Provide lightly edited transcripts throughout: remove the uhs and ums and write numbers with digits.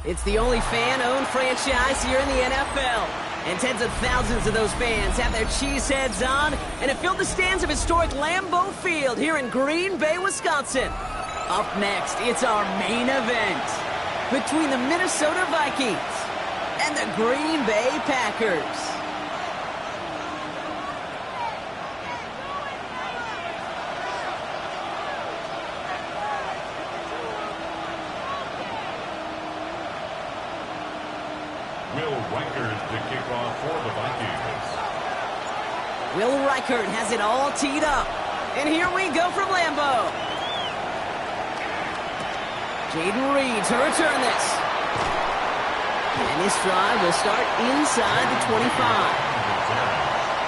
It's the only fan-owned franchise here in the NFL. And tens of thousands of those fans have their cheeseheads on and have filled the stands of historic Lambeau Field here in Green Bay, Wisconsin. Up next, it's our main event between the Minnesota Vikings and the Green Bay Packers. Will Reichert has it all teed up. And here we go from Lambeau. Jaden Reed to return this. And this drive will start inside the 25.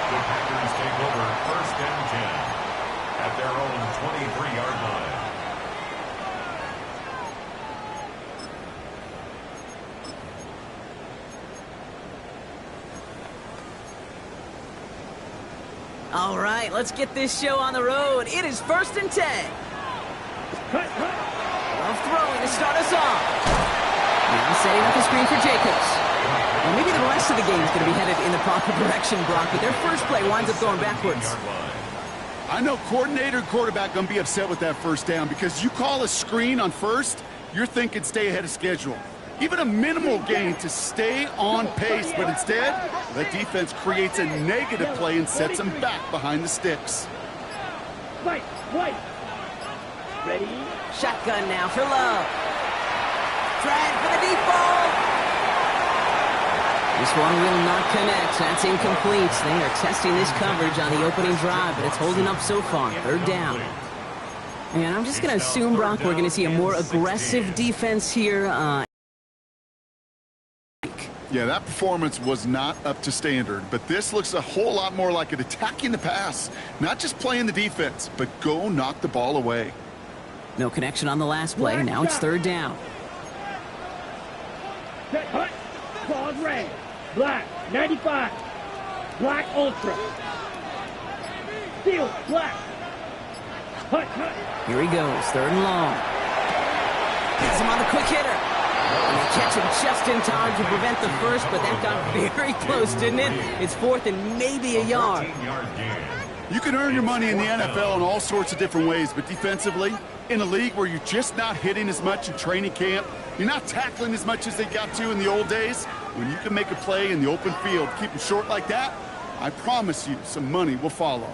The Packers take over 1st and 10 at their own 23-yard line. All right, let's get this show on the road. It is 1st and 10. Love throwing to start us off. Now setting up the screen for Jacobs. And maybe the rest of the game is going to be headed in the proper direction, Brock, but their first play winds up going backwards. I know coordinator and quarterback going to be upset with that first down because you call a screen on first, you're thinking stay ahead of schedule. Even a minimal gain to stay on pace, but instead, the defense creates a negative play and sets them back behind the sticks. White. Ready? Shotgun now for Love. Drag for the deep ball. This one will not connect. That's incomplete. They are testing this coverage on the opening drive, but it's holding up so far. 3rd down. And I'm just going to assume, Brock, we're going to see a more aggressive defense here. Yeah, that performance was not up to standard, but this looks a whole lot more like it attacking the pass. Not just playing the defense, but go knock the ball away. No connection on the last play. Now it's 3rd down. Set, hut, claws red, black, 95, black ultra, steel, black, hut. Here he goes, 3rd and long. Gets him on the quick hitter. And they catch him just in time to prevent the first, but that got very close, didn't it? It's 4th and maybe a yard. You can earn your money in the NFL in all sorts of different ways, but defensively, in a league where you're just not hitting as much in training camp, you're not tackling as much as they got to in the old days, when you can make a play in the open field, keep them short like that, I promise you some money will follow.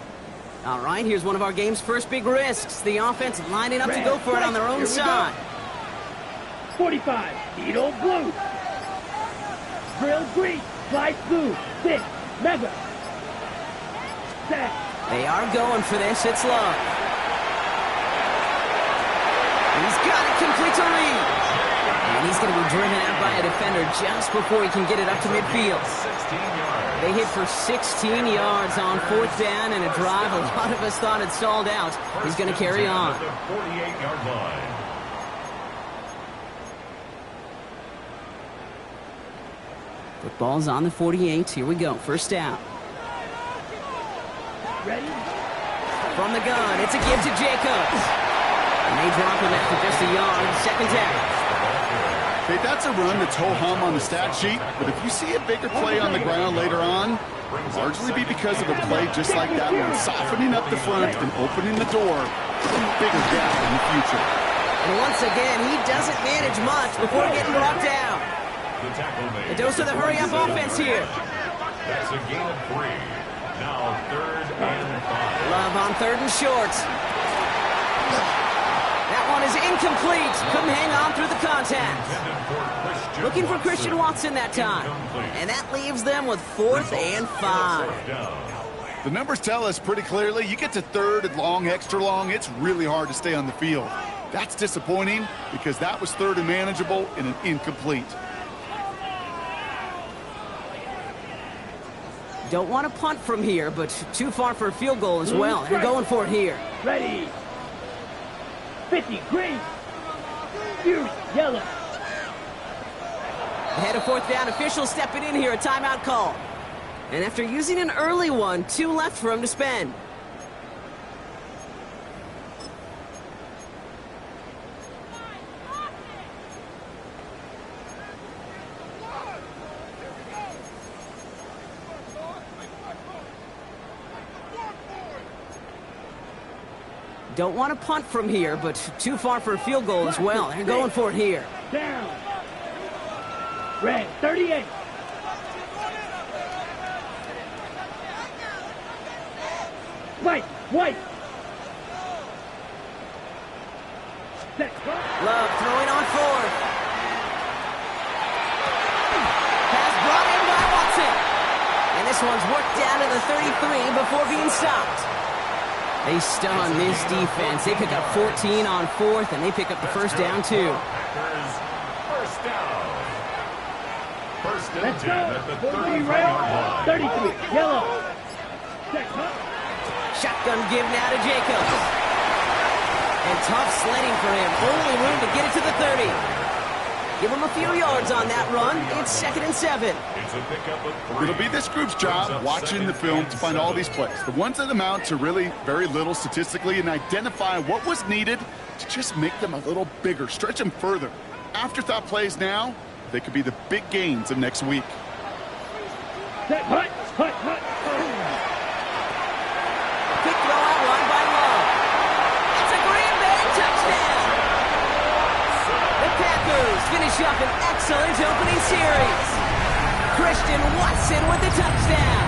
All right, here's one of our game's first big risks. The offense lining up to go for it on their own side. 45, Beetle blue, grill green, slice blue, 6, mega, set. They are going for this. It's Love. He's got it complete to Reed. And he's going to be driven out by a defender just before he can get it up to midfield. They hit for 16 yards on 4th down and a drive a lot of us thought had stalled out. He's going to carry on. 48-yard line. Football's on the 48. Here we go. 1st down. Ready? From the gun, it's a give to Jacobs. And they drop him after just a yard. Second down. Okay, that's a run that's ho-hum on the stat sheet, but if you see a bigger play on the ground later on, largely be because of a play just like that one, softening up the front and opening the door for a bigger gap in the future. And once again, he doesn't manage much before getting brought down. A dose of the hurry-up offense here. That's a gain of 3. Now 3rd and 5. Love on 3rd and short. That one is incomplete. Couldn't hang on through the contact. Looking for Christian Watson that time. And that leaves them with 4th and 5. The numbers tell us pretty clearly, you get to 3rd and long, extra long, it's really hard to stay on the field. That's disappointing because that was 3rd and manageable and an incomplete. Don't want to punt from here, but too far for a field goal as well. They're going for it here. Ready. 50, green. Fuse, yellow. Ahead of 4th down, officials stepping in here, a timeout call. And after using an early one, 2 left for him to spend. Don't want to punt from here, but too far for a field goal as well. They're going for it here. Down. Red, 38. White. Love throwing on 4th. Pass brought in by Watson. And this one's worked down to the 33 before being stopped. They stun this defense. They pick up 14 on 4th, and they pick up the first down, too. First down. First and Let's 10 go. at the 33-yard line. 33, yellow. Shotgun give now to Jacobs. And tough sledding for him. Only room to get it to the 30. Give him a few yards on that run. It's 2nd and 7. It's a pickup of 3. It'll be this group's job watching the film to find all these plays. The ones that amount to really very little statistically and identify what was needed to just make them a little bigger, stretch them further. Afterthought plays now, they could be the big gains of next week. Hut. Quick throw out one by Love. It's a Green Bay touchdown. The Packers finish up an excellent opening series. Christian Watson with the touchdown.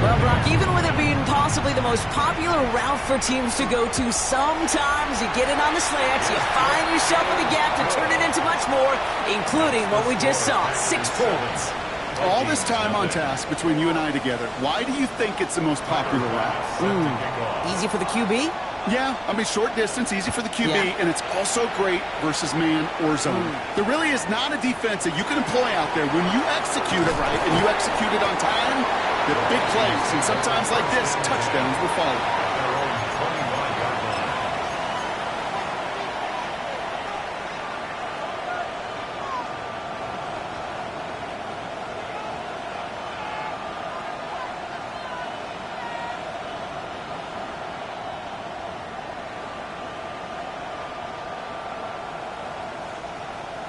Well, Brock, even with it being possibly the most popular route for teams to go to, sometimes you get it on the slants, you find yourself in the gap to turn it into much more, including what we just saw, 6 points. All this time on task between you and I together, why do you think it's the most popular route? Easy for the QB? Yeah, I mean, short distance, easy for the QB, Yeah. and it's also great versus man or zone. There really is not a defense that you can employ out there when you execute it right and you execute it on time, the big plays, and sometimes like this, touchdowns will follow. Their own 25-yard line.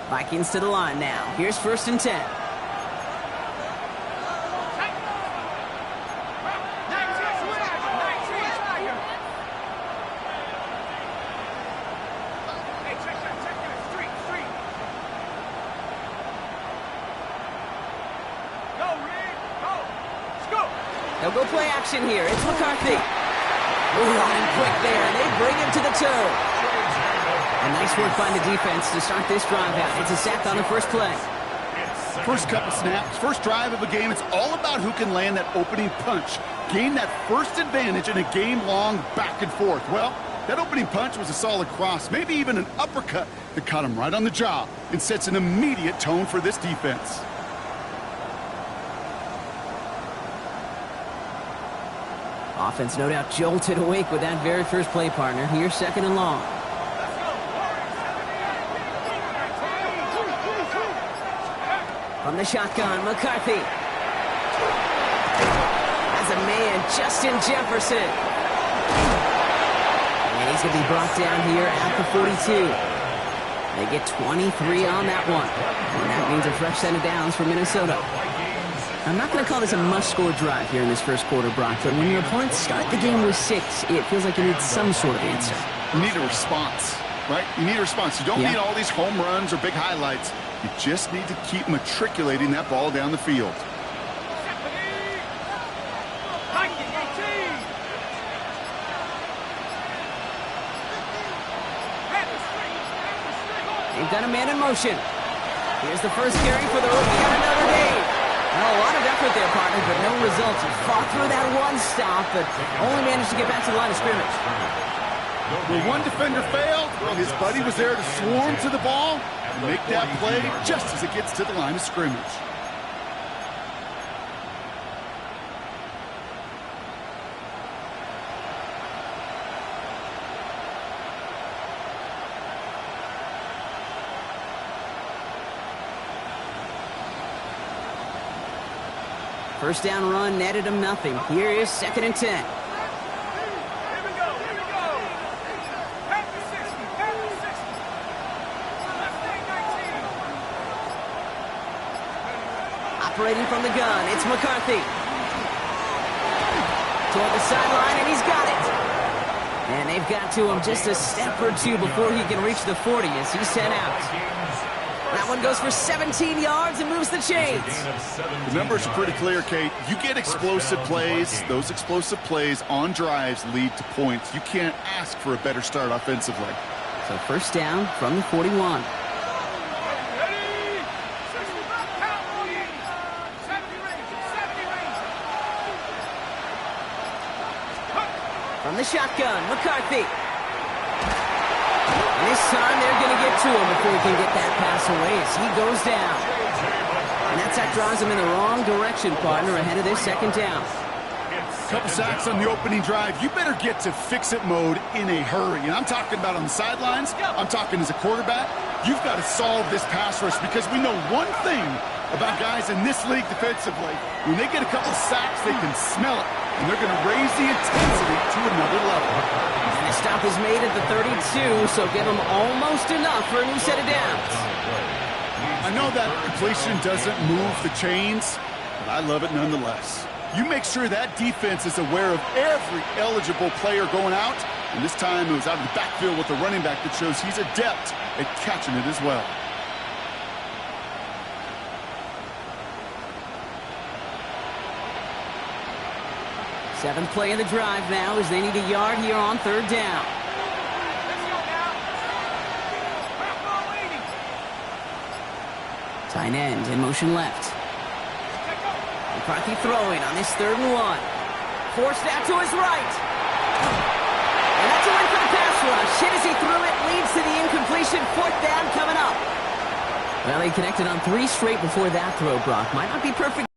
Vikings to the line now. Here's 1st and 10. They'll go play action here. It's McCarthy. Running quick there, and they bring him to the turf. And nice work by the defense to start this drive out. It's a sack on the first play. First couple snaps, first drive of a game, it's all about who can land that opening punch. Gain that first advantage in a game-long back and forth. Well, that opening punch was a solid cross, maybe even an uppercut that caught him right on the job and sets an immediate tone for this defense. Offense no doubt jolted awake with that very first play, partner. Here's 2nd and long. From the shotgun, McCarthy. Has a man, Justin Jefferson. And he's going to be brought down here at the 42. They get 23 on that one. And that means a fresh set of downs for Minnesota. I'm not going to call this a must-score drive here in this first quarter, Brock, but when your opponents start the game with 6, it feels like you need some sort of answer. You need a response, right? You need a response. You don't need all these home runs or big highlights. You just need to keep matriculating that ball down the field. They've got a man in motion. Here's the first carry for the rookie on Notre Dame. Well, a lot of effort there, partner, but no results. He fought through that one stop, but only managed to get back to the line of scrimmage. When one defender failed, well, his buddy was there to swarm to the ball and make that play just as it gets to the line of scrimmage. First down run netted him nothing. Here is 2nd and 10. Operating from the gun, it's McCarthy. Toward the sideline, and he's got it. And they've got to him just a step or two before he can reach the 40 as he's sent out. That one goes for 17 yards and moves the chains. The numbers are pretty clear, Kate. You get explosive plays. Those explosive plays on drives lead to points. You can't ask for a better start offensively. So first down from the 41. From the shotgun, McCarthy. And this time they're going to get to him before he can get that pass away as he goes down. And that sack drives him in the wrong direction, partner, ahead of this 2nd down. Couple sacks on the opening drive. You better get to fix-it mode in a hurry. And I'm talking about on the sidelines. I'm talking as a quarterback. You've got to solve this pass rush because we know one thing about guys in this league defensively. When they get a couple sacks, they can smell it. And they're going to raise the intensity to another level. And the stop is made at the 32, so give them almost enough for a new set of downs. I know that completion doesn't move the chains, but I love it nonetheless. You make sure that defense is aware of every eligible player going out, and this time it was out of the backfield with a running back that shows he's adept at catching it as well. Seventh play of the drive now as they need a yard here on 3rd down. Tight end in motion left. McCarthy throwing on this 3rd and 1. Forced out to his right. And that's a win for the pass rush. Hit as he threw it, leads to the incompletion. 4th down coming up. Well, he connected on 3 straight before that throw, Brock. Might not be perfect.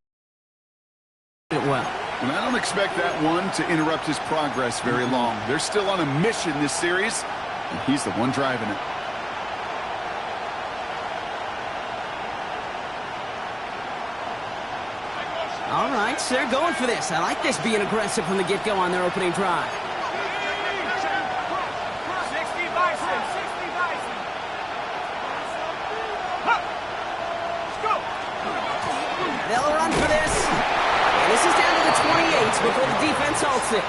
Well. And I don't expect that one to interrupt his progress very long. They're still on a mission this series, and he's the one driving it. All right, so they're going for this. I like this being aggressive from the get-go on their opening drive. 60 Bison, 60 Bison. Let's go. They'll run for this. And this is down to the 28 before the defense halts it.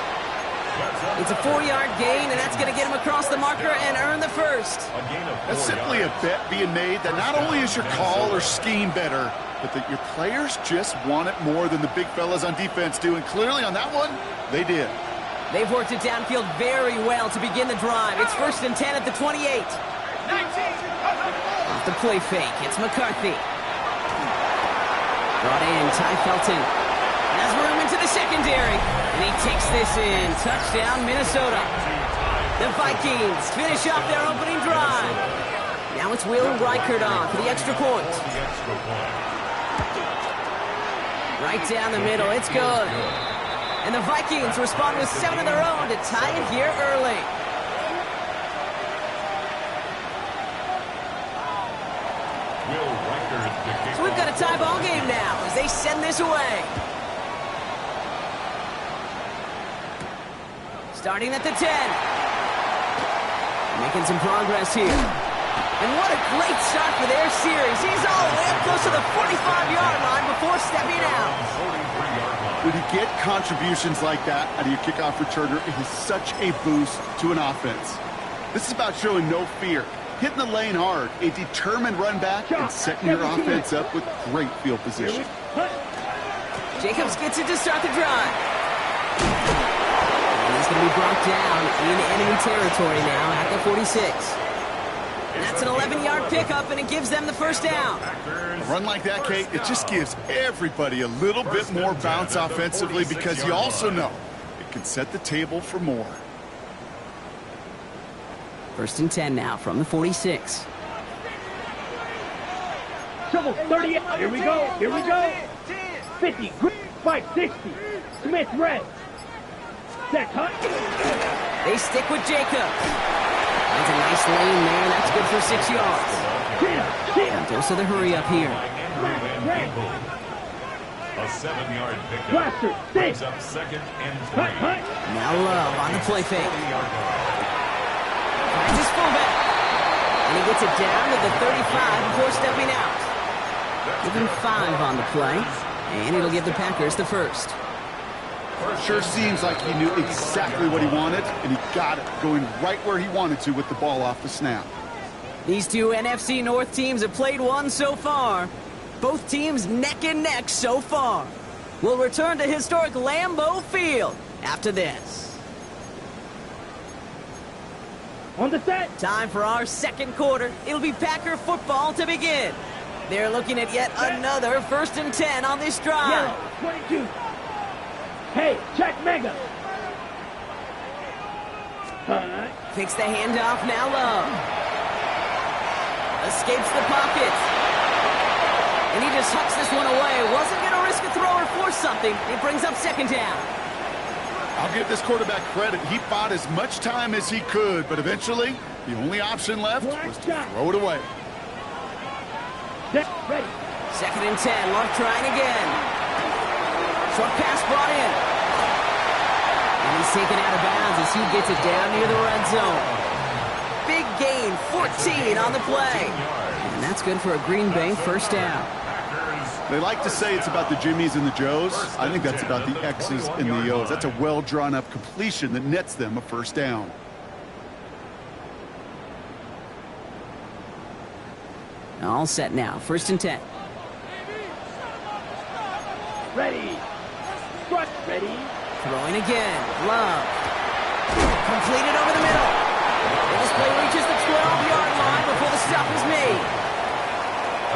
It's a 4-yard gain, and that's going to get him across the marker and earn the first. That's simply a bet being made that not only is your call or scheme better, but that your players just want it more than the big fellas on defense do. And clearly on that one, they did. They've worked it downfield very well to begin the drive. It's 1st and 10 at the 28. 19. Off the play fake, it's McCarthy. Brought in, Ty Felton. Has room into the secondary. And he takes this in. Touchdown, Minnesota. The Vikings finish off their opening drive. Now it's Will Reichert on for the extra point. Right down the middle. It's good. And the Vikings respond with 7 of their own to tie it here early. So we've got a tie ball game now as they send this away. Starting at the 10. Making some progress here. And what a great start for their series. He's all the way up close to the 45-yard line before stepping out. When you get contributions like that out of your kickoff returner, it is such a boost to an offense. This is about showing no fear, hitting the lane hard, a determined run back, and setting your offense up with great field position. Jacobs gets it to start the drive. And he's going to be brought down in enemy territory now at the 46. And that's an 11-yard pickup, and it gives them the first down. A run like that, Kate, it just gives everybody a little bit more bounce offensively because you also know it can set the table for more. First and 10 now from the 46. Trouble 38. Here we go. Here we go. 50. 560. Smith red. Set cut. They stick with Jacob. That's a nice lane there. That's good for 6 yards. And dose of the hurry up here. A 7-yard pickup. Blaster. Brings up second and 3. Now Love on the play fake. Finds his fullback. And he gets it down to the 35 before stepping out. Give him 5 on the play. And it'll give the Packers the first. Sure seems like he knew exactly what he wanted, and he got it, going right where he wanted to with the ball off the snap. These two NFC North teams have played one so far. Both teams neck and neck so far. We'll return to historic Lambeau Field after this. On the set. Time for our second quarter. It'll be Packer football to begin. They're looking at yet another first and 10 on this drive. Yellow, 22. Hey, check mega. Fakes the handoff, now Love. Escapes the pocket. And he just hucks this one away. Wasn't going to risk a throw or force something. It brings up second down. I'll give this quarterback credit. He bought as much time as he could, but eventually, the only option left was to throw it away. Ready. Second and 10. Love trying again. Short pass brought in. And he's taken out of bounds as he gets it down near the red zone. Big gain, 14 on the play. And that's good for a Green Bay first down. They like to say it's about the Jimmies and the Joes. I think that's about the X's and the O's. That's a well-drawn-up completion that nets them a first down. All set now. First and 10. Ready. Ready. Throwing again. Love. Completed over the middle. And this play reaches the 12-yard line before the stop is made.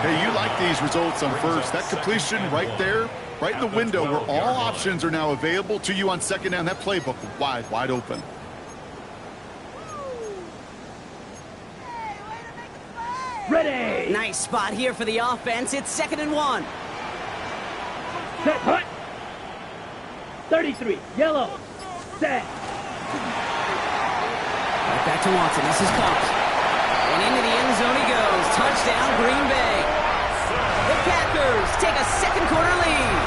Hey, you like these results on first. That completion right there, right in the window where all options are now available to you on second down. That playbook wide open. Ready. Nice spot here for the offense. It's second and 1. Set hut. 33. Yellow. Set. Right back to Watson. This is caught. And into the end zone he goes. Touchdown, Green Bay. The Packers take a second quarter lead.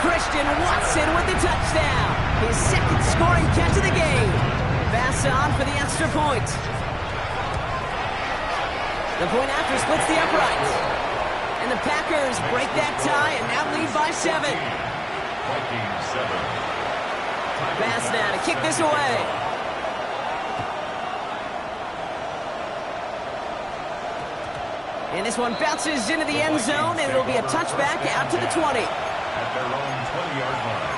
Christian Watson with the touchdown. His second scoring catch of the game. Pass on for the extra point. The point after splits the uprights. And the Packers break that tie and now lead by 7. Pass now to kick this away. And this one bounces into the end zone, and it'll be a touchback out to the 20. At their own 20-yard line.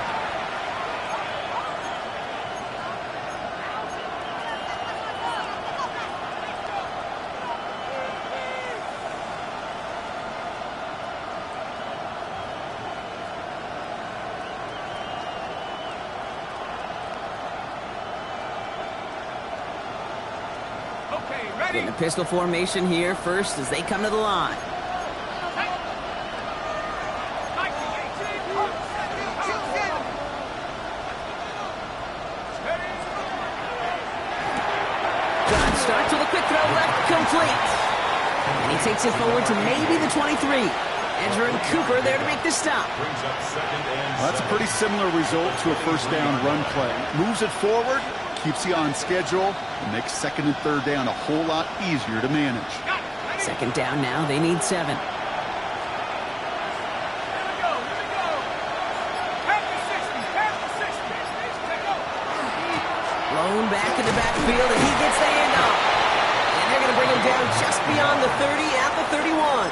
In the pistol formation here first as they come to the line. Drive starts with a quick throw left, complete. And he takes it forward to maybe the 23. Edgerrin Cooper there to make the stop. Brings up second and Well, that's a pretty similar result to a first down run play. Moves it forward, keeps you on schedule, and makes second and third down a whole lot easier to manage. Second down now, they need 7. Here we go. Half the 60. Take over. Blown back in the backfield, and he gets the handoff. And they're going to bring him down just beyond the 30 at the 31.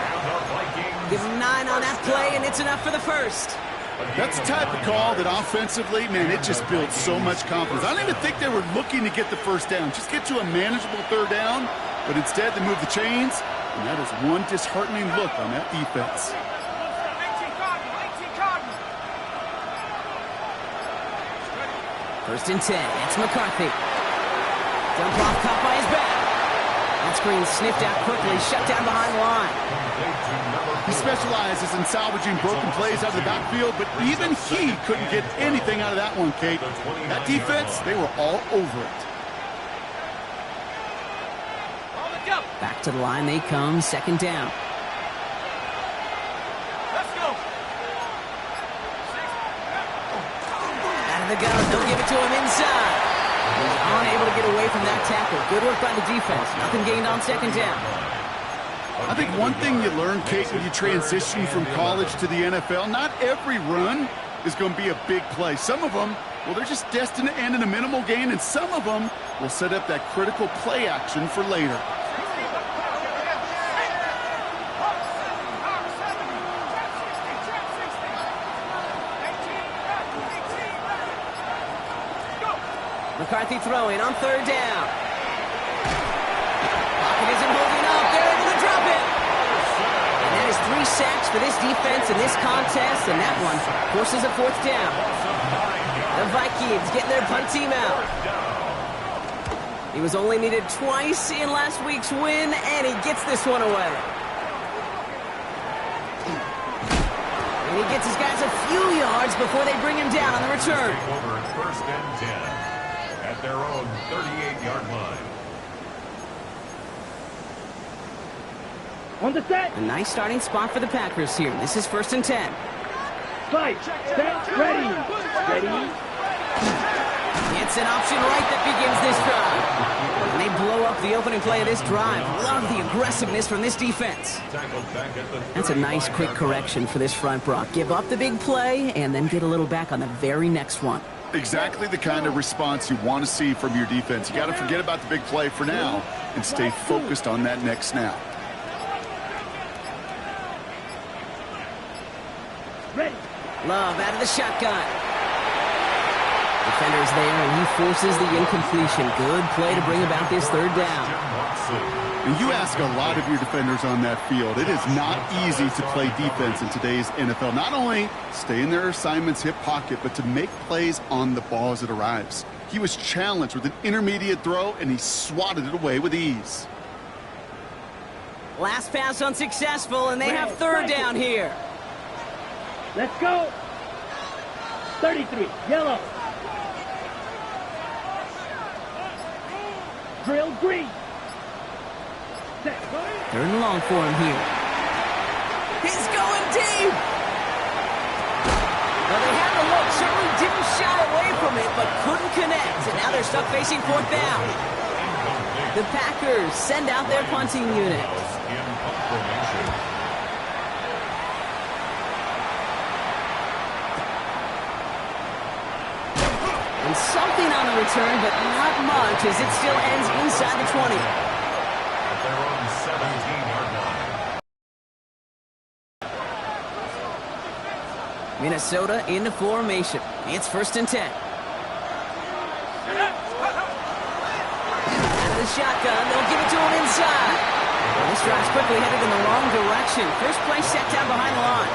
Give him 9 on that play, and it's enough for the first. That's the type of call that offensively, man, it just builds so much confidence. I don't even think they were looking to get the first down. Just get to a manageable third down, but instead they move the chains, and that is one disheartening look on that defense. 18 Cardinal. First and 10, it's McCarthy. Jump off, caught by his back. That screen sniffed out quickly, shut down behind the line. He specializes in salvaging broken plays out of the backfield, but even he couldn't get anything out of that one, Kate. That defense, they were all over it. Back to the line they come, second down. Let's go. Out of the gun, they'll give it to him inside. He's unable to get away from that tackle. Good work by the defense. Nothing gained on second down. I think one thing you learn, Kate, when you transition from college to the NFL, not every run is going to be a big play. Some of them, well, they're just destined to end in a minimal gain, and some of them will set up that critical play action for later. McCarthy throwing on third down. Pocket isn't holding up. They're able to drop it. And that is 3 sacks for this defense in this contest, and that one forces a fourth down. The Vikings getting their punt team out. He was only needed twice in last week's win, and he gets this one away. And he gets his guys a few yards before they bring him down on the return. over first and 10 at their own 38-yard line. On the set. A nice starting spot for the Packers here. This is first and 10. Fight. Set. Ready. Ready. It's an option right that begins this drive. And they blow up the opening play of this drive. Love the aggressiveness from this defense. Tackled back at the That's a nice quick 35-yard correction for this front, Brock. Give up the big play and then get a little back on the very next one. Exactly the kind of response you want to see from your defense. You got to forget about the big play for now and stay focused on that next snap. Ready. Love out of the shotgun. Defender's there, and he forces the incompletion. Good play to bring about this third down. And you ask a lot of your defenders on that field. It is not easy to play defense in today's NFL. Not only stay in their assignment's hip pocket, but to make plays on the ball as it arrives. He was challenged with an intermediate throw, and he swatted it away with ease. Last pass unsuccessful, and they have third down here. Let's go. 33. Yellow. Drill green. Set. Third and long for him here. He's going deep. Well, they had the look. Certainly didn't shy away from it, but couldn't connect. And now they're stuck facing fourth down. The Packers send out their punting unit. in punt formation. And something on the return, but not much, as it still ends inside the 20. At their own 17-yard line. Minnesota into formation. It's first and 10. Out of the shotgun, they'll give it to him inside. Well, this drive's quickly headed in the wrong direction. First play set down behind the line.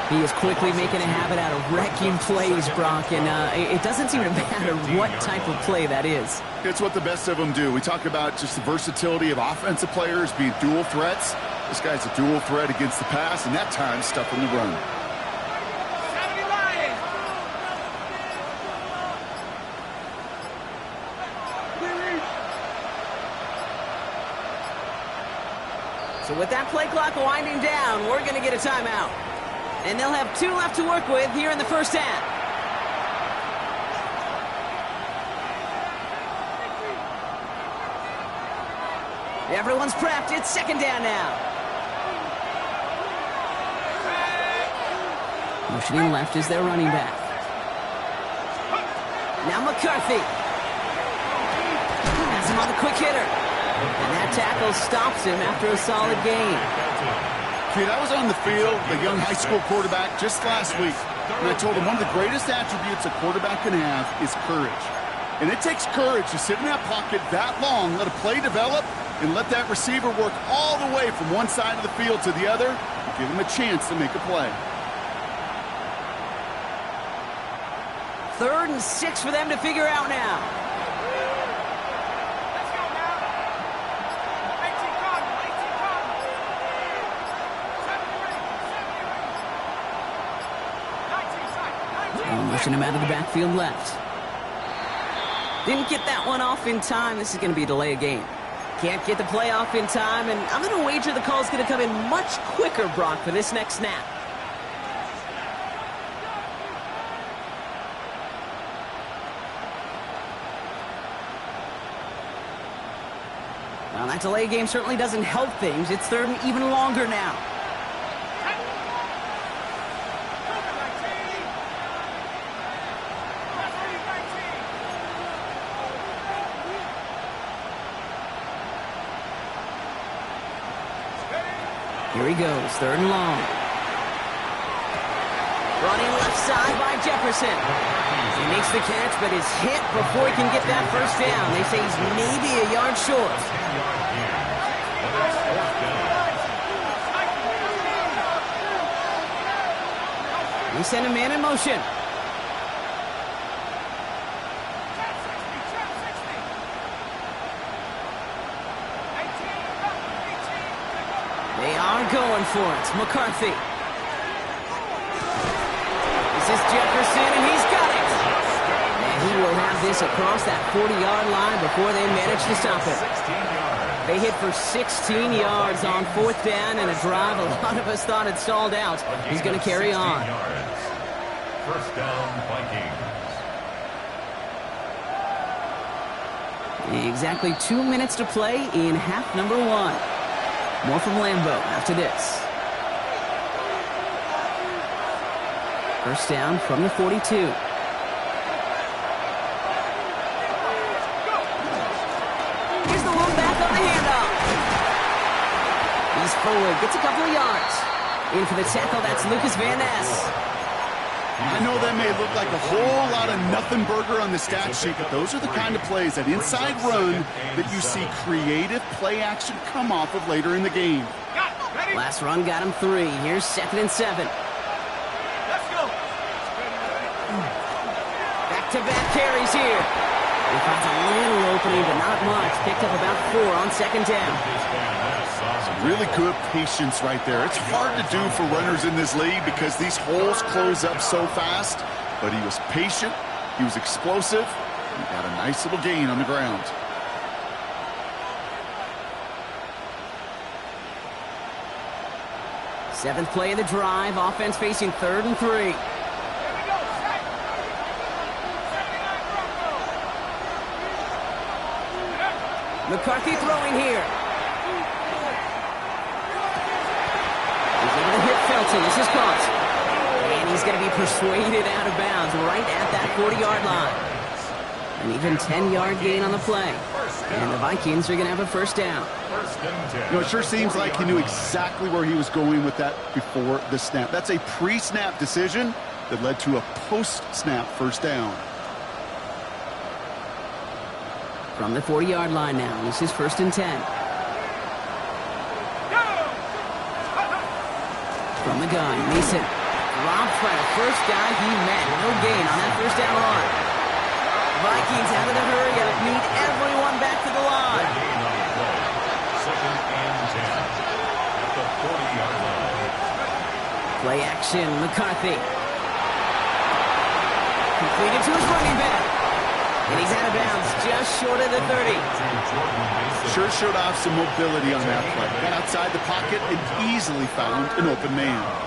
He is quickly making a habit out of wrecking plays, Brock, and it doesn't seem to matter what type of play that is. It's what the best of them do. We talk about just the versatility of offensive players being dual threats. This guy's a dual threat against the pass, and that time stuffing the run. So with that play clock winding down, we're going to get a timeout. And they'll have 2 left to work with here in the first half. Everyone's prepped. It's second down now. Motioning left is their running back. Now McCarthy. Has him on the quick hitter. And that tackle stops him after a solid gain. Kid, I was on the field, the young high school quarterback, just last week. And I told him one of the greatest attributes a quarterback can have is courage. And it takes courage to sit in that pocket that long, let a play develop, and let that receiver work all the way from one side of the field to the other, and give him a chance to make a play. 3rd and 6 for them to figure out now. Let's go now. 18 Cardinals, 18 Cardinals. 19 side, 19. Pushing him out of the backfield left. Didn't get that one off in time. This is going to be a delay of game. Can't get the play off in time, and I'm going to wager the call's going to come in much quicker, Brock, for this next snap. Well, that delay game certainly doesn't help things. It's 3rd and even longer now. Here he goes, 3rd and long. Running left side by Jefferson. He makes the catch, but is hit before he can get that first down. They say he's maybe a yard short. They send a man in motion. They are going for it. McCarthy. This is Jefferson, and he's got it. And he will have this across that 40-yard line before they manage to stop it. They hit for 16 yards on 4th down and a drive a lot of us thought had stalled out. He's going to carry on. First down, Vikings. Exactly 2 minutes to play in half number 1. More from Lambeau after this. First down from the 42. Here's the one back on the handoff. He's forward, gets a couple of yards. In for the tackle, that's Lucas Van Ness. I know that may look like a whole lot of nothing burger on the stat sheet, but those are the kind of plays, that inside run, that you see creative play action come off of later in the game. Last run got him 3. Here's 2nd and 7. Let's go. Back-to-back carries here. He finds a little opening, but not much. Picked up about 4 on 2nd down. Really good patience right there. It's hard to do for runners in this league because these holes close up so fast, but he was patient, he was explosive, he got a nice little gain on the ground. Seventh play of the drive, offense facing 3rd and 3. McCarthy throwing here. He's able to hit Felton. This is caught. And he's going to be persuaded out of bounds right at that 40-yard line. An even 10-yard gain on the play. And the Vikings are going to have a first down. You know, it sure seems like he knew exactly where he was going with that before the snap. That's a pre-snap decision that led to a post-snap first down. From the 40-yard line now, this is 1st and 10. From the gun, Mason dropped by the first guy he met. No gain on that first down run. Vikings out of the hurry up, need everyone back to the line. Gain on the play. 2nd and 10 at the 40-yard line. Play action, McCarthy. Completed to his running back. And he's out of bounds just short of the 30. Sure showed off some mobility on that play. Got outside the pocket and easily found an open man.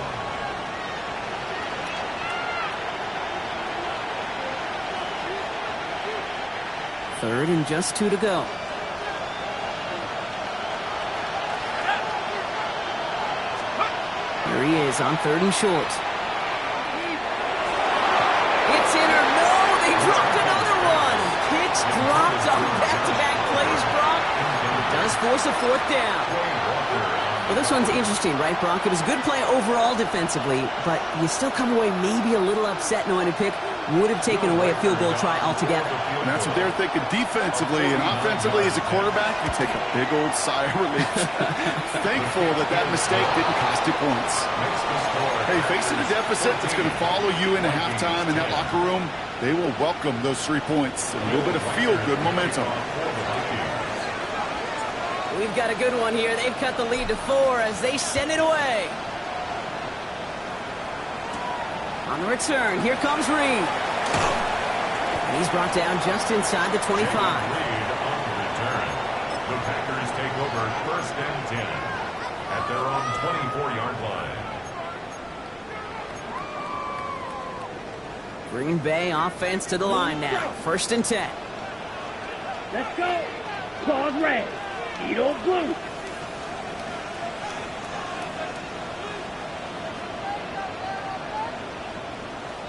Third and just 2 to go. Here he is on 3rd and short. It's in or no, they dropped another one. Picks dropped on back-to-back plays, Brock. It does force a 4th down. Well, this one's interesting, right, Brock? It was a good play overall defensively, but you still come away maybe a little upset knowing a pick would have taken away a field goal try altogether. And that's what they're thinking defensively. And offensively, as a quarterback, you take a big old sigh of relief. Thankful that mistake didn't cost you points. Hey, facing a deficit that's going to follow you into halftime in that locker room, they will welcome those 3 points. A little bit of feel-good momentum. We've got a good one here. They've cut the lead to 4 as they send it away. On the return, here comes Reed. And he's brought down just inside the 25. Reed on the return. The Packers take over 1st and 10 at their own 24-yard line. Green Bay offense to the line now. 1st and 10. Let's go. Claws red. Edo blue.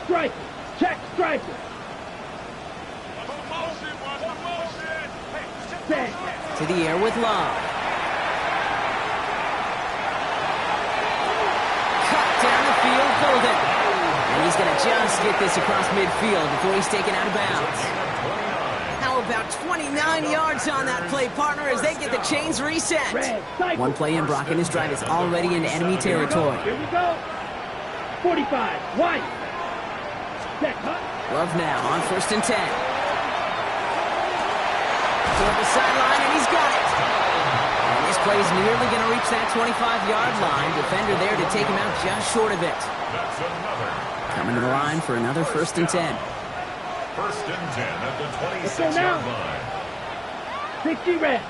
Striker. Check striker. Set. To the air with Love. Cut down the field, Golden. And he's going to just get this across midfield before he's taken out of bounds. How about 29 yards on that play, partner, as they get the chains reset? One play in, Brock, and his drive is already into enemy territory. Here we go. 45. White. Set. Love now on 1st and 10. Toward the sideline, and he's got it. And this play is nearly going to reach that 25-yard line. Defender there to take him out just short of it. Coming to the line for another 1st and 10. 1st and 10 at the 26-yard line. 60 red.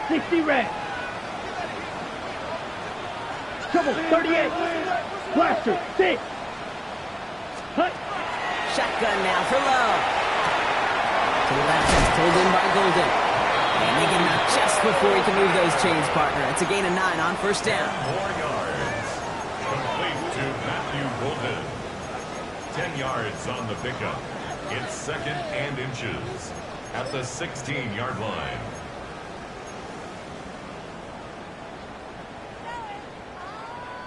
60 red. Trouble. 38. Blaster. 6. Hut. Shotgun now for Love. To the left, that's pulled in by Golden. And they get him out just before he can move those chains, partner. It's a gain of 9 on 1st down. 4 yards. Complete to Matthew Golden. 10 yards on the pickup. It's 2nd and inches at the 16-yard line.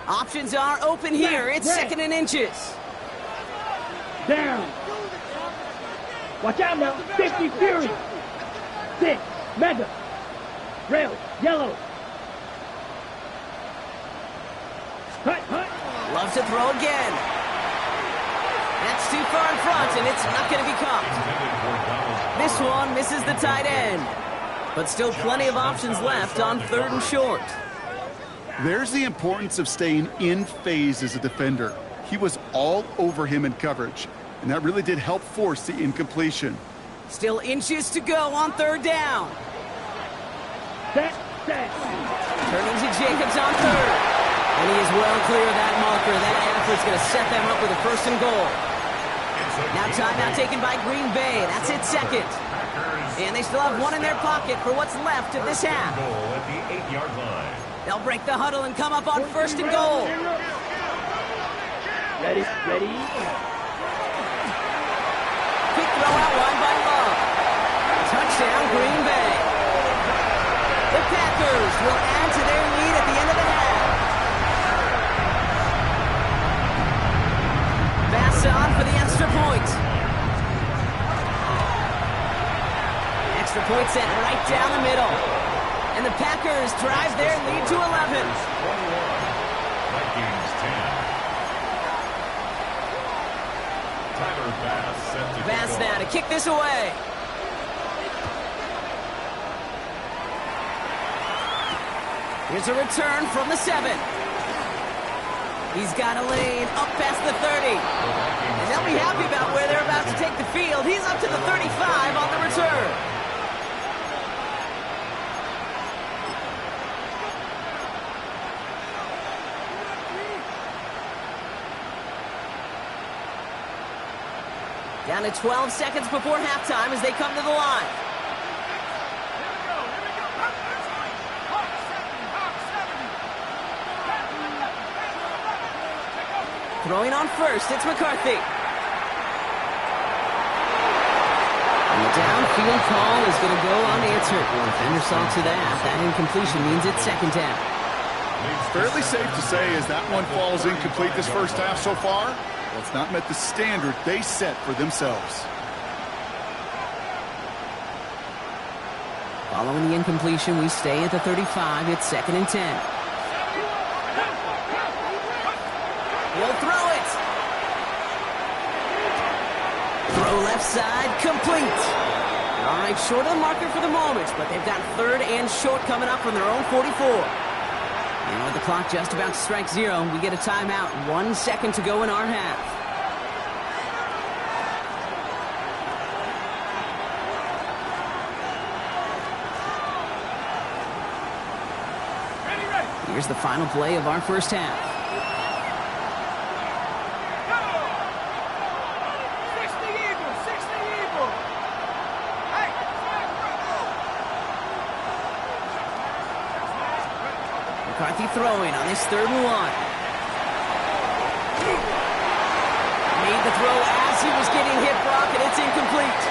Options are open here. It's 2nd and inches. Down. Watch out now. 50 Fury. 6. Mega. Rail. Yellow. Hut. Love to throw again. That's too far in front, and it's not going to be caught. This one misses the tight end. But still plenty of options left on 3rd and short. There's the importance of staying in phase as a defender. He was all over him in coverage, and that really did help force the incompletion. Still inches to go on 3rd down. Set. Turning to Jacobs on 3rd. And he is well clear of that marker. That effort's going to set them up with a 1st and goal. Now timeout taken by Green Bay. That's it, 2nd. And they still have 1 in their pocket for what's left of this half. Goal at the 8-yard line. They'll break the huddle and come up on 1st and goal. Ready. Quick throw out wide by Love. Touchdown, Green Bay. The Packers will add to their lead at the end of the half. Pass on for the extra point. Extra point sent right down the middle. And the Packers drive their lead to 11. 21. Vikings 10. Tyler Bass set to Bass now to kick this away. Here's a return from the 7. He's got a lane up past the 30. And they'll be happy about where they're about to take the field. He's up to the 35 on the return. Down to 12 seconds before halftime as they come to the line. Throwing on first, it's McCarthy. And the downfield call is going to go unanswered. Well, defender saw to that. That incompletion means it's second down. Fairly safe to say as that one falls incomplete this first half so far, well, it's not met the standard they set for themselves. Following the incompletion, we stay at the 35. It's second and 10. He'll throw it. Throw left side, complete. All right, short of the marker for the moment, but they've got third and short coming up from their own 44. And with the clock just about to strike zero, we get a timeout. 1 second to go in our half. Here's the final play of our first half. McCarthy throwing on his third and one. Made the throw as he was getting hit, Brock, and it's incomplete.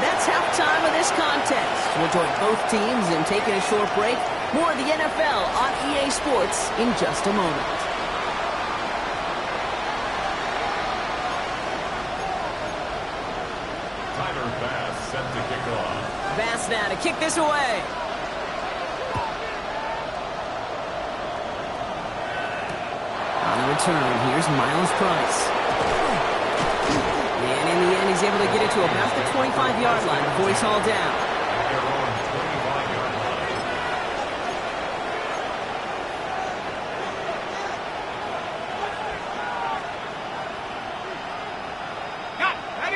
That's halftime of this contest. We'll join both teams in taking a short break. More of the NFL on EA Sports in just a moment. Tyler Bass set to kick off. Bass now to kick this away. On the return, here's Miles Price. And in the end, he's able to get it to about the 25-yard line before he's hauled down. Their own 25-yard line.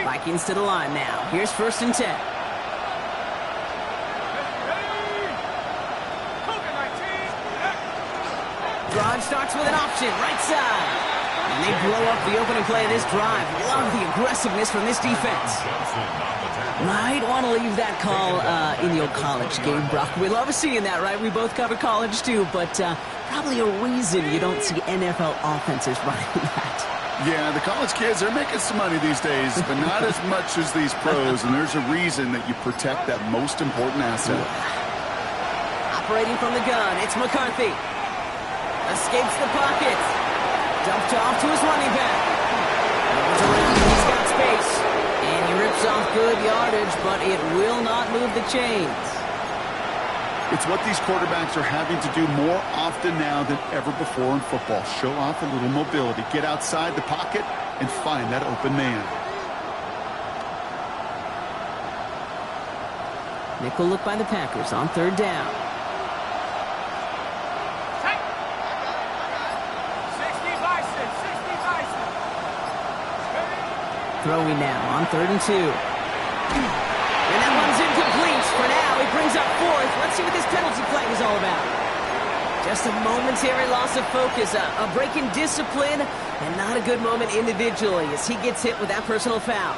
Vikings to the line now. Here's first and 10. Drive starts with an option, right side. And they blow up the opening play of this drive. Love the aggressiveness from this defense. Might want to leave that call in the old college game, Brock. We love seeing that, right? We both cover college, too. But probably a reason you don't see NFL offenses running that. Yeah, the college kids are making some money these days, but not as much as these pros, and there's a reason that you protect that most important asset. Operating from the gun, it's McCarthy. Escapes the pocket. Dumped off to his running back. Goes around, he's got space. And he rips off good yardage, but it will not move the chains. It's what these quarterbacks are having to do more often now than ever before in football. Show off a little mobility. Get outside the pocket and find that open man. Nickel look by the Packers on third down. Throwing now on third and 2. And that one's incomplete. For now, he brings up fourth. Let's see what this penalty flag is all about. Just a momentary loss of focus, a break in discipline, and not a good moment individually as he gets hit with that personal foul.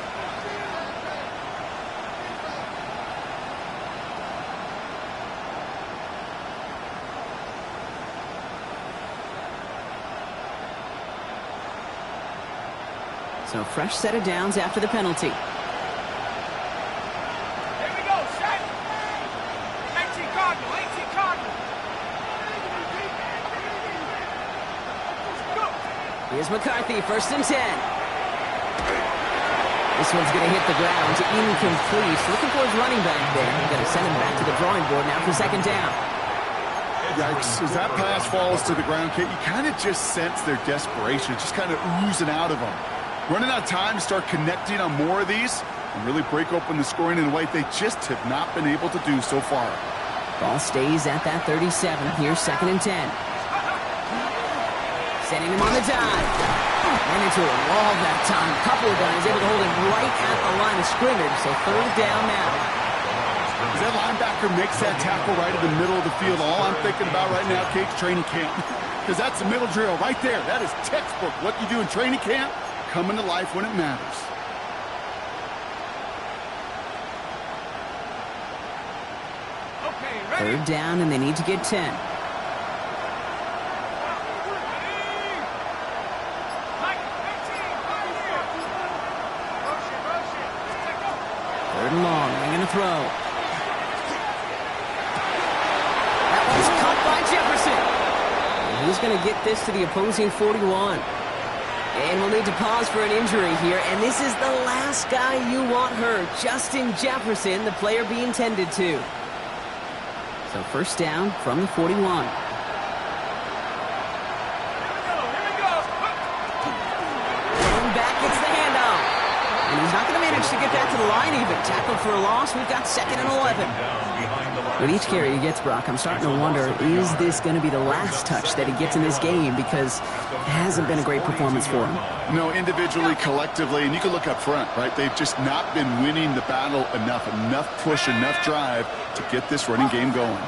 So fresh set of downs after the penalty. Here we go, set. 18 Cardinal, 18 Cardinal. Go. Here's McCarthy, first and 10. This one's going to hit the ground, incomplete. Looking for his running back there. Going to send him back to the drawing board now for second down. Yikes, as that pass falls to the ground, Kate, you kind of just sense their desperation. It's just kind of oozing out of them. Running out of time to start connecting on more of these and really break open the scoring in a way they just have not been able to do so far. Ball stays at that 37. Here's second and 10. Sending him on the dive. Ran into a wall that time. A couple of guys able to hold him right at the line of scrimmage, so third down now. As that linebacker makes that tackle right in the middle of the field, all I'm thinking about right now, Kate's training camp. Because that's the middle drill right there. That is textbook. What you do in training camp, coming to life when it matters. Third down, and they need to get 10. Third and long. They're going to throw. That one's caught by Jefferson. And he's going to get this to the opposing 41. And we'll need to pause for an injury here. And this is the last guy you want hurt. Justin Jefferson, the player being tended to. So first down from the 41. Going back, it's the handoff. And he's not going to manage to get back to the line even. Tackled for a loss. We've got 2nd and 11. With each carry he gets, Brock, I'm starting to wonder, is this going to be the last touch that he gets in this game? Because it hasn't been a great performance for him. No, individually, collectively, and you can look up front, right? They've just not been winning the battle enough push, enough drive to get this running game going.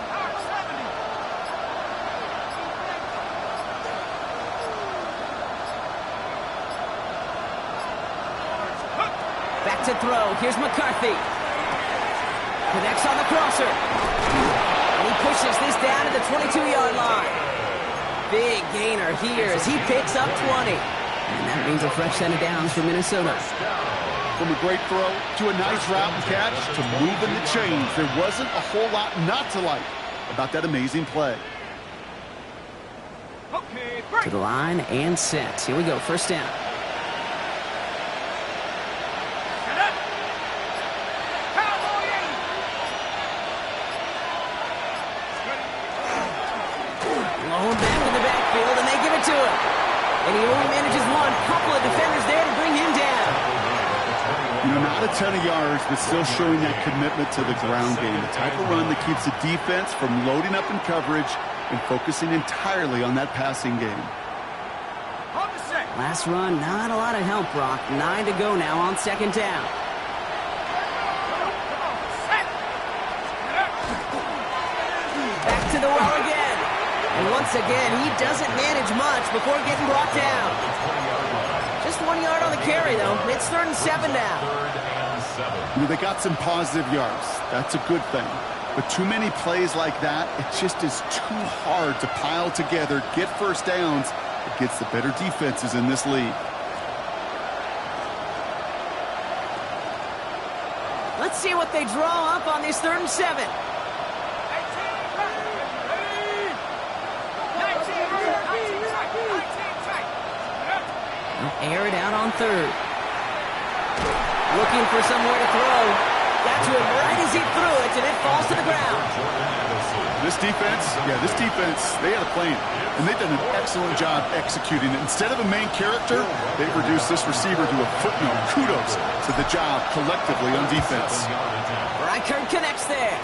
Back to throw. Here's McCarthy. Connects on the crosser. And he pushes this down to the 22-yard line. Big gainer here as he picks up 20. And that means a fresh set of downs for Minnesota. From a great throw to a nice route and catch to moving the chains, there wasn't a whole lot not to like about that amazing play. To the line and set. Here we go. First down. Blown back in the backfield, and they give it to him. And he only manages one. Couple of defenders there to bring him down. You know, not a ton of yards, but still showing that commitment to the ground game. The type of run that keeps the defense from loading up in coverage and focusing entirely on that passing game. Last run, not a lot of help, Brock. 9 to go now on second down. Back to the well again. And once again, he doesn't manage much before getting brought down. Just 1 yard on the carry, though. It's 3rd and 7 now. You know, they got some positive yards. That's a good thing. But too many plays like that, it just is too hard to pile together, get first downs against the better defenses in this league. Let's see what they draw up on this 3rd and 7. They'll air it out on 3rd. Looking for somewhere to throw. Got to him right as he threw it, and it falls to the ground. This defense, they had a plan, and they've done an excellent job executing it. Instead of a main character, they've reduced this receiver to a footnote. Kudos to the job collectively on defense. Reichert connects there,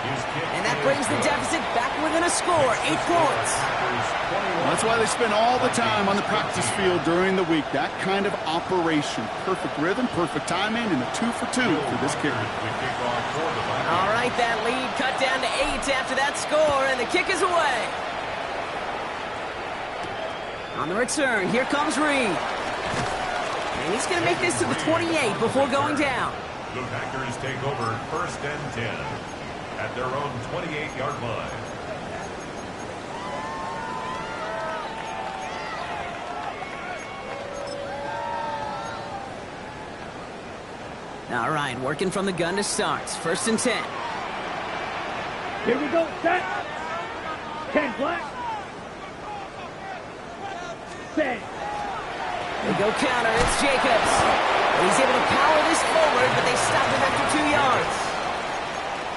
and that brings the deficit back within a score, 8 points. That's why they spend all the time on the practice field during the week. That kind of operation. Perfect rhythm, perfect timing, and a 2 for 2 for this kicker. All right, that lead cut down to 8 after that score, and the kick is away. On the return, here comes Reed. And he's going to make this to the 28 before going down. The Packers take over 1st and 10 at their own 28-yard line. All right, working from the gun to start. 1st and 10. Here we go, set. 10 black. Set. They go counter, it's Jacobs. He's able to power this forward, but they stop him after 2 yards.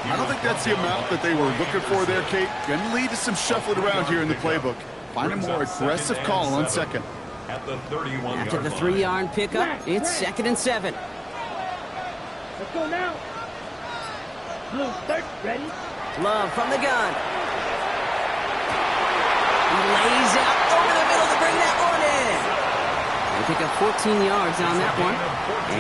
I don't think that's the amount that they were looking for there, Kate. Going to lead to some shuffling around here in the playbook. Find a more aggressive call on 2nd. At the 31-yard After the 3-yard pickup, it's 2nd and 7. Let's go now. Blue, 3rd, ready? Love from the gun. He lays out over the middle to bring that one in. They pick up 14 yards on that one,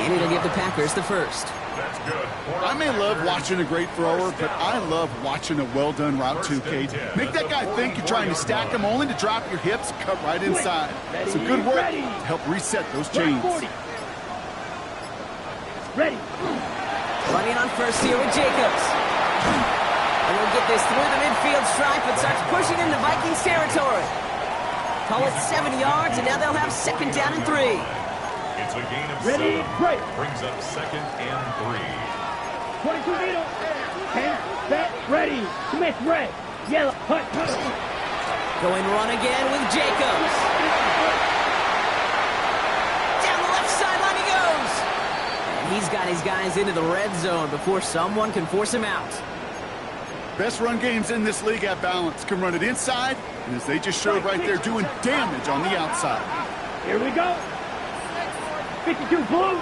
and it'll give the Packers the first. That's good. I may love watching a great thrower, but I love watching a well-done route too, Kate. Make that guy think you're trying to stack him only to drop your hips and cut right inside. Some good work to help reset those chains. Ready. Running on first here with Jacobs. And we'll get this through the midfield stripe and starts pushing into Vikings territory. Call it 7 yards, and now they'll have second down and 3. It's a gain of Ready, 7. break. Brings up second and 3. 22 meter. 10, set, ready. Smith, red. Yellow, hut. Going run again with Jacobs. Down the left sideline he goes. And he's got his guys into the red zone before someone can force him out. Best run games in this league at balance. Can run it inside, and as they just showed right there, doing damage on the outside. Here we go. 52 blue.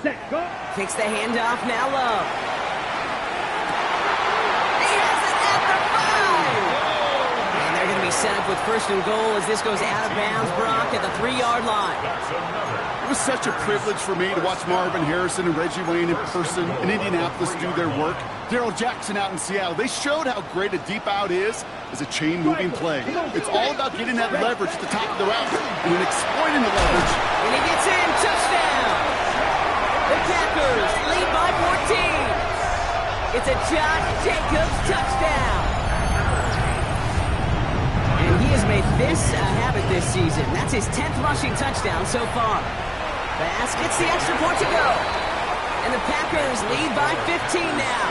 Set, go. Kicks the handoff, now Love. He has it at the 5! And they're going to be set up with first and goal as this goes out of bounds, Brock, at the 3-yard line. That's another. It was such a privilege for me to watch Marvin Harrison and Reggie Wayne in person in Indianapolis do their work. Daryl Jackson out in Seattle. They showed how great a deep out is as a chain-moving play. It's all about getting that leverage at the top of the route and then exploiting the leverage. And he gets in, touchdown! The Packers lead by 14. It's a Josh Jacobs touchdown. And he has made this a habit this season. That's his 10th rushing touchdown so far. Bass gets the extra point to go. And the Packers lead by 15 now.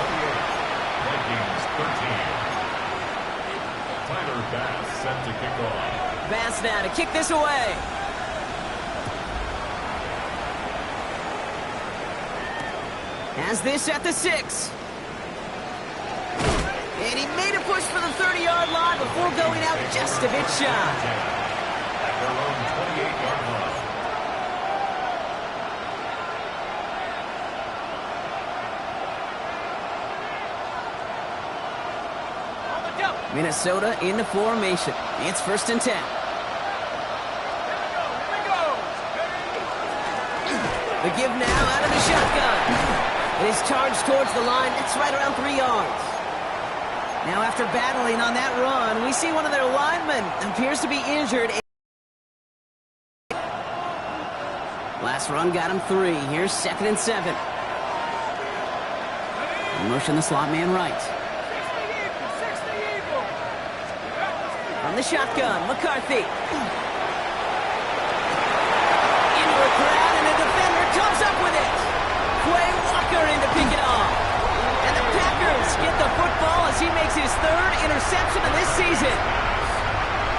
Vikings 13. Tyler Bass set to kick off. Bass now to kick this away. Has this at the 6. And he made a push for the 30-yard line before going out just a bit shy. At their own 28-yard line. Minnesota in the formation. It's first and 10. The give now out of the shotgun. It is charged towards the line. That's right around 3 yards. Now after battling on that run, we see one of their linemen appears to be injured. Last run got him 3. Here's second and 7. Motion the slot man right. From the shotgun, McCarthy. Into a crowd, and a defender comes up with it. Quay Walker in to pick it off. And the Packers get the football as he makes his 3rd interception of this season.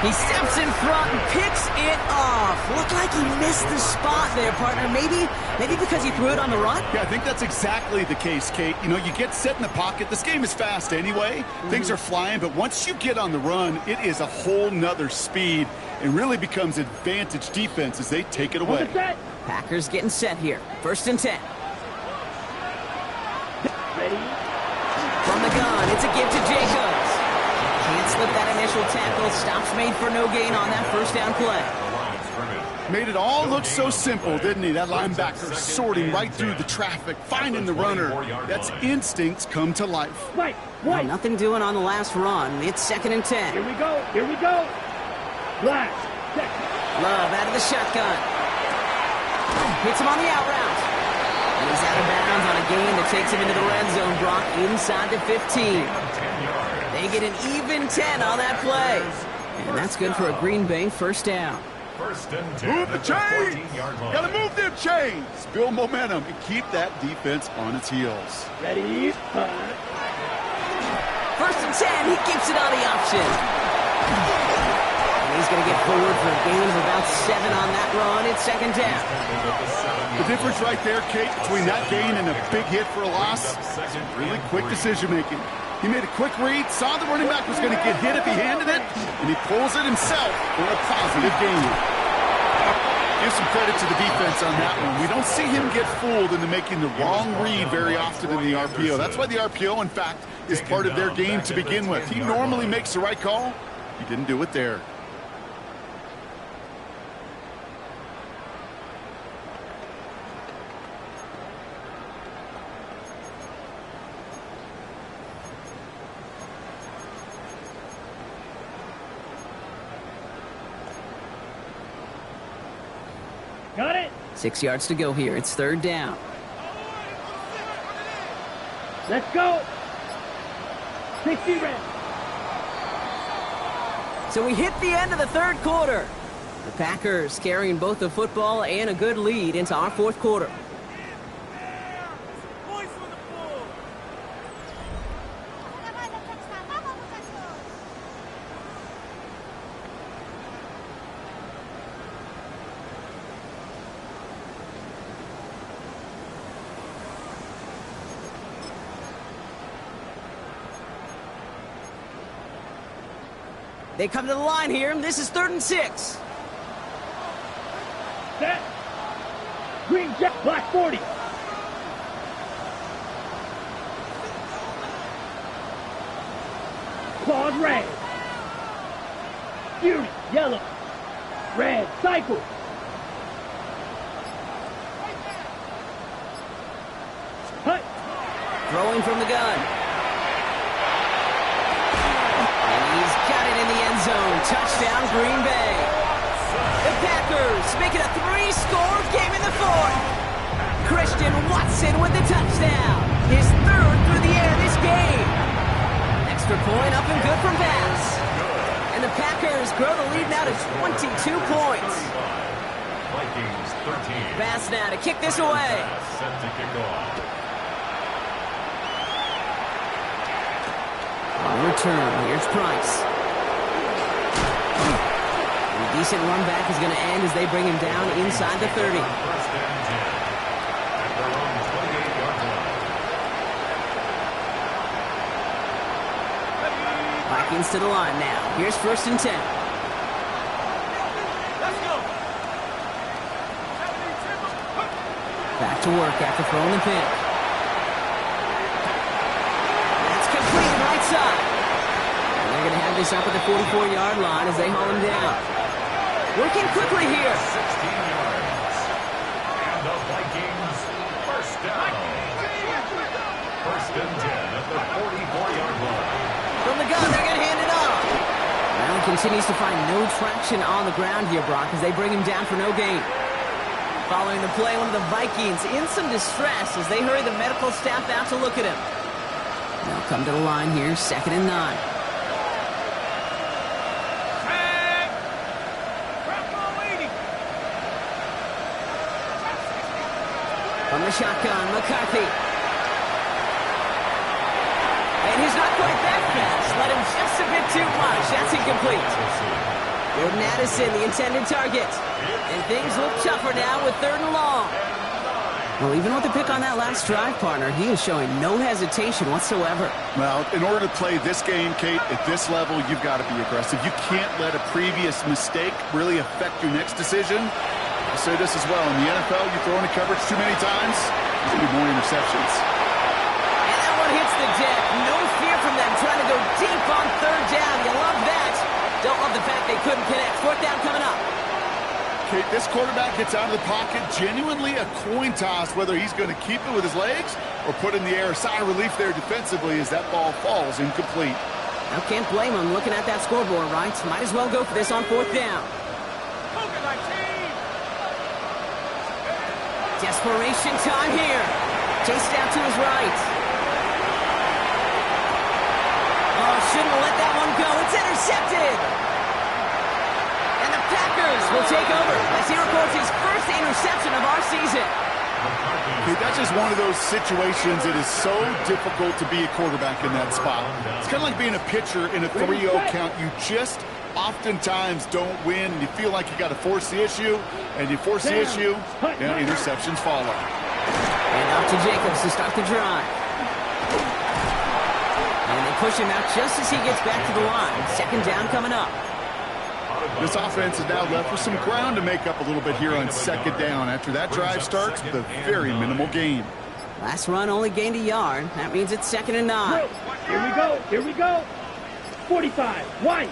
He steps in front and picks it off. Looked like he missed the spot there, partner. Maybe because he threw it on the run? Yeah, I think that's exactly the case, Kate. You know, you get set in the pocket. This game is fast anyway. Things are flying, but once you get on the run, it is a whole nother speed and really becomes advantage defense as they take it away. Packers getting set here. First and 10. Ready. From the gun, it's a give to Jacobs. Can't slip that initial tackle. Stops made for no gain on that first down play. Made it all look so simple, didn't he? That linebacker sorting right through the traffic, finding the runner. That's instincts come to life. Right. Well, nothing doing on the last run. It's second and 10. Here we go. Here we go. Black. Love out of the shotgun. Hits him on the out route. And he's out of bounds on a gain that takes him into the red zone, Brock, inside the 15. They get an even 10 on that play. And that's good for a Green Bay first down. First and 10. Move the chains! 14-yard line. Gotta move them chains! Build momentum and keep that defense on its heels. Ready. First and 10, he keeps it on the option. And he's going to get forward for a gain of about 7 on that run. It's second down. The difference right there, Kate, between that gain and a big hit for a loss, really quick decision-making. He made a quick read, saw the running back was going to get hit if he handed it, and he pulls it himself for a positive gain. Give some credit to the defense defense on that one. We don't see him get fooled into making the wrong read very often in the RPO. That's why the RPO, in fact, is part of their game to begin with. He normally makes the right call. He didn't do it there. Got it. 6 yards to go here. It's third down. Let's go. 60 red. So we hit the end of the third quarter. The Packers carrying both the football and a good lead into our fourth quarter. They come to the line here. This is 3rd and 6. Set. Green jet, black 40. Claws red. Fury, yellow. Red, cycle. Hut. Throwing from the gun. He's got it in the end zone. Touchdown, Green Bay. The Packers make it a 3-score game in the fourth. Christian Watson with the touchdown. His 3rd through the air this game. Extra point up and good from pass. And the Packers grow the lead now to 22 points. Vikings 13. Pass now to kick this away. Set to kick off. On return, here's Price. A decent run back is going to end as they bring him down inside the 30. First and 10. At their own 28-yard line. Vikings to the line now. Here's 1st and 10. Let's go. Back to work after throwing the pick. That's complete right side. And they're going to have this up at the 44-yard line as they haul him down. Working quickly here. 16 yards. And the Vikings first down. First and 10 at the 44-yard line. From the gun, they're going to hand it off. Well, he continues to find no traction on the ground here, Brock, as they bring him down for no gain. Following the play, one of the Vikings in some distress as they hurry the medical staff out to look at him. They'll come to the line here, 2nd and 9. From the shotgun, McCarthy. And he's not quite that fast. Let him just a bit too much. That's incomplete. Jordan Addison, the intended target. And things look tougher now with 3rd and long. Well, even with the pick on that last drive, partner, he is showing no hesitation whatsoever. Well, in order to play this game, Kate, at this level, you've got to be aggressive. You can't let a previous mistake really affect your next decision. I'll say this as well. In the NFL, you throw into coverage too many times, there's going to be more interceptions. And that one hits the deck. No fear from them trying to go deep on 3rd down. You love that. Don't love the fact they couldn't connect. 4th down coming up. Kate, this quarterback gets out of the pocket, genuinely a coin toss whether he's going to keep it with his legs or put in the air. A sigh of relief there defensively as that ball falls incomplete. I can't blame him looking at that scoreboard, right? Might as well go for this on 4th down. Desperation time here. Chased out to his right. Oh, shouldn't have let that one go. It's intercepted. And the Packers will take over as he records his first interception of our season. Okay, that's just one of those situations. It is so difficult to be a quarterback in that spot. It's kind of like being a pitcher in a 3-0 count. You just oftentimes don't win, and you feel like you got to force the issue, and you force the issue, and interceptions follow. And off to Jacobs to start the drive. And they push him out just as he gets back to the line. 2nd down coming up. Out of This offense is now left with some ground to make up a little bit here on second down after that drive starts with a very minimal gain. Last run only gained a yard. That means it's 2nd and 9. Here we go. Here we go. 45. White.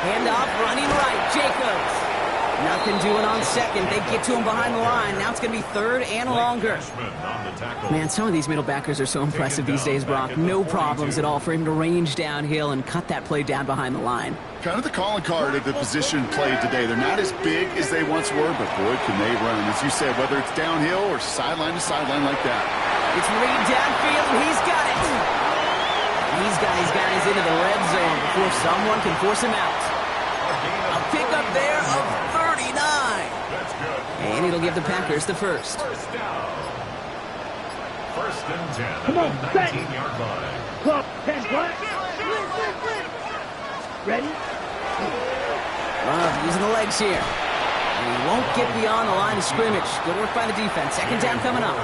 Hand off, running right. Jacobs. Nothing doing on second. They get to him behind the line. Now it's going to be 3rd and longer. Man, some of these middle backers are so impressive these days, Brock. No problems at all for him to range downhill and cut that play down behind the line. Kind of the calling card of the position played today. They're not as big as they once were, but boy, can they run. As you said, whether it's downhill or sideline to sideline like that. It's Reed downfield, and he's got it. He's got his guys into the red zone before someone can force him out. A pickup there of 39. And it'll give the Packers the first. First down. 1st and 10 Come on, at the 19-yard line. Club 10 black. Ready? Love using the legs here. And he won't get beyond the line of scrimmage. Good work by the defense. 2nd down coming up.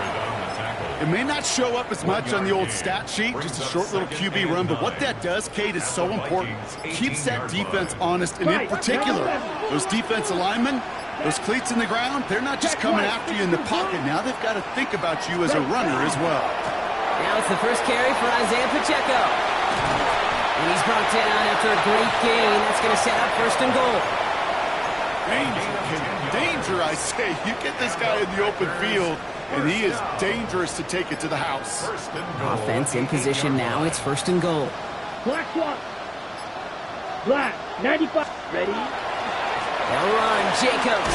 It may not show up as much on the old stat sheet, just a short little QB run, but what that does, Kate, is so important. Keeps that defense honest, and in particular, those defensive linemen, those cleats in the ground, they're not just coming after you in the pocket. Now they've got to think about you as a runner as well. Now it's the first carry for Isaiah Pacheco. And he's brought down after a great gain. That's going to set up 1st and goal. Danger, I say. You get this guy in the open field, and he is dangerous to take it to the house. Offense in position now. It's 1st and goal. Black swap. Black. 95. Ready? They'll run. Jacobs.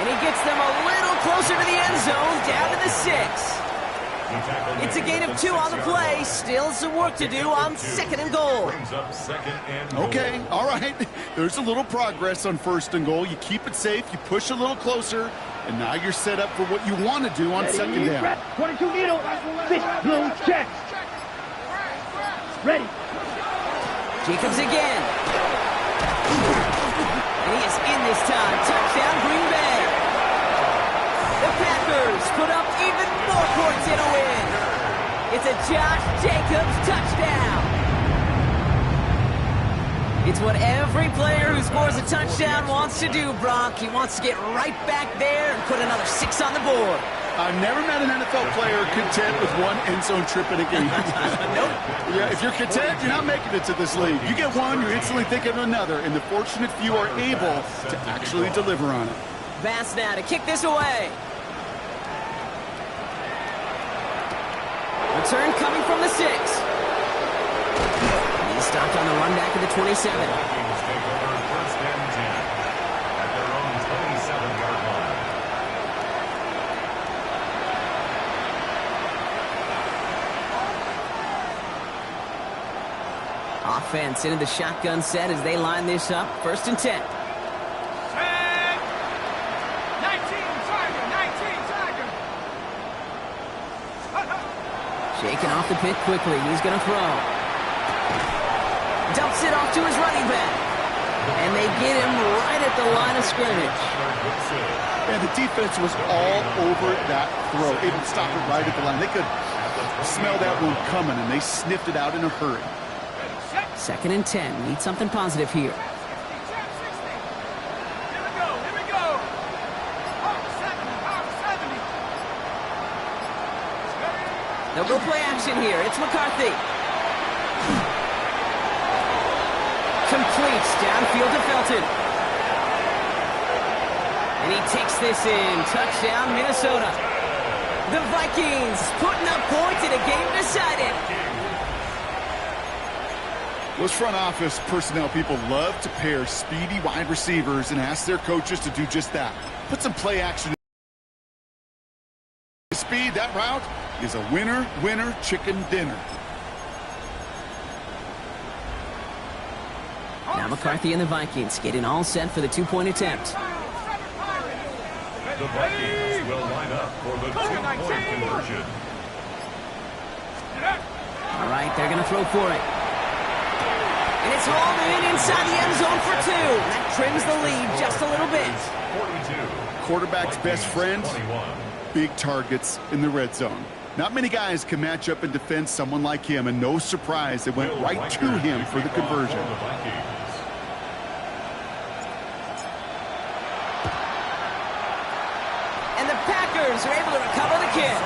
And he gets them a little closer to the end zone, down to the 6. It's a gain of 2 on the play. Still some work to do on 2nd and goal. Okay, all right. There's a little progress on 1st and goal. You keep it safe, you push a little closer, and now you're set up for what you want to do on 2nd down. 22 needle. 6 blue check. Ready. Jacobs again. And he is in this time. Touchdown, Green Bay. The Packers put up even more points in a win. It's a Josh Jacobs touchdown. It's what every player who scores a touchdown wants to do, Brock. He wants to get right back there and put another 6 on the board. I've never met an NFL player content with one end zone trip in a game. Nope. Yeah, if you're content, you're not making it to this league. You get one, you're instantly thinking of another, and the fortunate few are able to actually deliver on it. Bass now to kick this away. Return coming from the 6. He's stopped on the run back at the 27. Offense into the shotgun set as they line this up. 1st and 10. 19 Tiger, 19 Tiger. Shaking off the pit quickly. He's going to throw. Dumps it off to his running back. And they get him right at the line of scrimmage. And the defense was all over that throw. Able to stop it right at the line. They could smell that one coming, and they sniffed it out in a hurry. 2nd and 10. Need something positive here. Here we go, here we go. Power 70. They'll go play action here. It's McCarthy. Completes downfield to Felton. And he takes this in. Touchdown, Minnesota. The Vikings putting up points in a game decided. Those front office personnel people love to pair speedy wide receivers and ask their coaches to do just that. Put some play action. Speed, that route is a winner, winner, chicken dinner. Now McCarthy and the Vikings getting all set for the 2-point attempt. The Vikings will line up for the 2-point conversion. All right, they're going to throw for it. And it's hauled in inside the end zone for 2. That trims the lead just a little bit. 42. Quarterback's best friend, 21. big targets in the red zone. Not many guys can match up and defend someone like him, and no surprise, it went right to him for the conversion. And the Packers are able to recover the kick.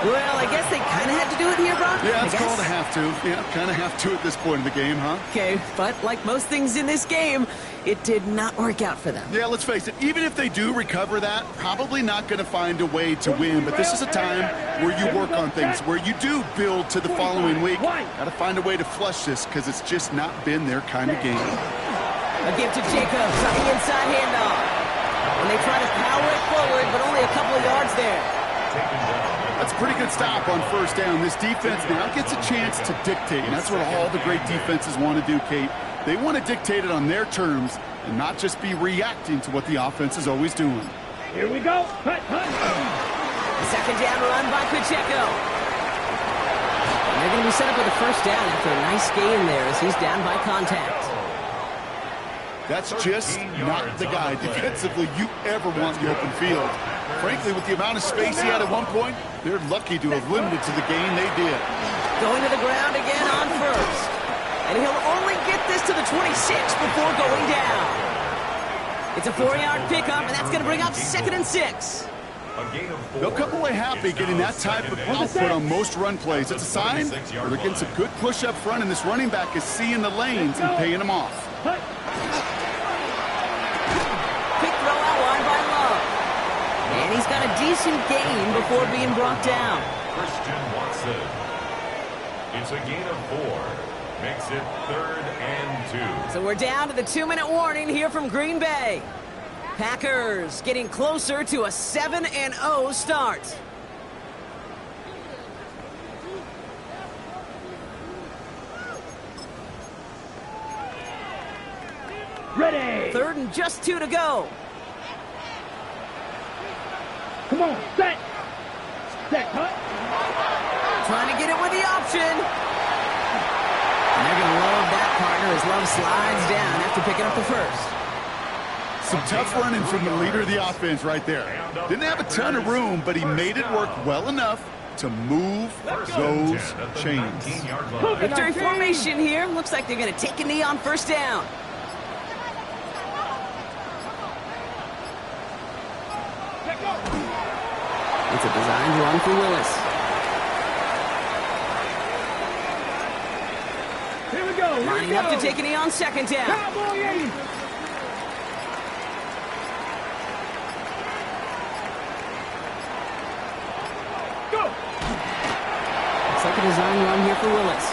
Well, I guess they kind of had to do it here, Brock. Yeah, it's called a have to. Yeah, kind of have to at this point in the game, huh? Okay, but like most things in this game, it did not work out for them. Yeah, let's face it, even if they do recover that, probably not going to find a way to win. But this is a time where you work on things, where you do build to the following week. Got to find a way to flush this because it's just not been their kind of game. A give to Jacobs on the inside handoff. And they try to power it forward, but only a couple of yards there. That's a pretty good stop on first down. This defense now gets a chance to dictate, and that's what all the great defenses want to do, Kate. They want to dictate it on their terms and not just be reacting to what the offense is always doing. Here we go. Hut. Second down run by Pacheco. And they're going to be set up with a first down after a nice gain there as he's down by contact. That's just not the guy defensively you ever want in the open field. Frankly, with the amount of space he had at one point, they're lucky to have limited to the gain they did. Going to the ground again on first. And he'll only get this to the 26 before going down. It's a 4-yard pickup, and that's going to bring up 2nd and 6. They'll come away happy getting that type of output on most run plays. It's a sign where they're getting some good push up front, and this running back is seeing the lanes and paying them off. Quick throw out wide by Love. And he's got a decent gain before being brought down. Christian Watson. It's a gain of 4. Makes it 3rd and 2. So we're down to the 2-minute warning here from Green Bay. Packers getting closer to a 7-0 start. Ready. 3rd and just 2 to go. Come on, set. Set, Hut. Trying to get it with the option. And they're going to love that partner as Love slides down after picking up the first. Some tough running from the leader of the offense right there. Didn't have a ton of room, but he made it work well enough to move those chains. Victory formation here. Looks like they're going to take a knee on first down. It's a designed run for Willis. Here we go. Lining up to take a knee on second down. Cowboy 80. Go. Looks like a design run here for Willis.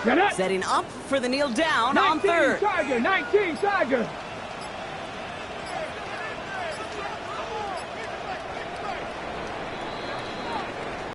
Get up. Setting up for the kneel down on 19 third. Tiger, 19 Tiger.